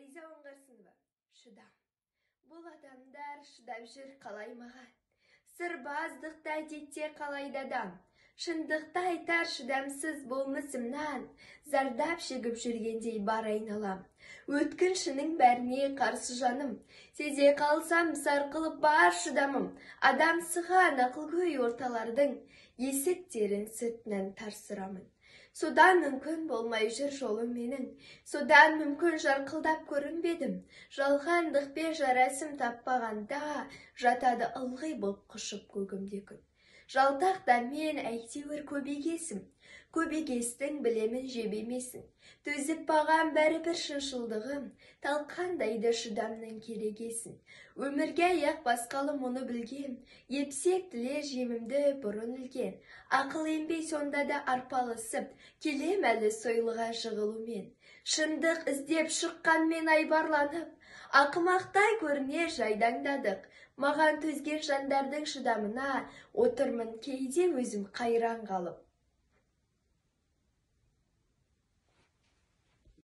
Фариза Оңғарсынова. Шыдам. Бұл адамдар шыдап жүр қалай маған. Сырбаздықта әдетте қалайды адам. Шындықта айтар шыдамсыз болмысымнан. Зардап шегіп жүргендей бар айналам. Өткіншінің бәріне қарсы жаным. Сезе қалсам сарқылып бар шыдамым. Адам сыған ақылгөй орталардың есіктерін сыртынан тарсырамын. Содан мүмкін болмай жүр жолым менің. Содан мүмкін жарқылдап көрінбедім. Жалғандықпен жарасым таппағанда, жатады ылғи болып құшып көгімде күн. Жалтақта мен әйтеуір көбегесім. Көбегестің білемін жебемесін. Төзіп баған бәрібір шыншылдығым, талқандайды шыдамның керегесін. Өмірге аяқ басқалы мұны білген, епсек тілер жемімді бұрын үлген. Ақыл енбей сонда да арпалысып, келем әлі сойлыға жығылумен. Шындық іздеп шыққанмен айбарланып, ақымақтай көріне жайдаңдадық. Маған төзген жандардың шыдамына отырмын кейде өзім қайран қалып.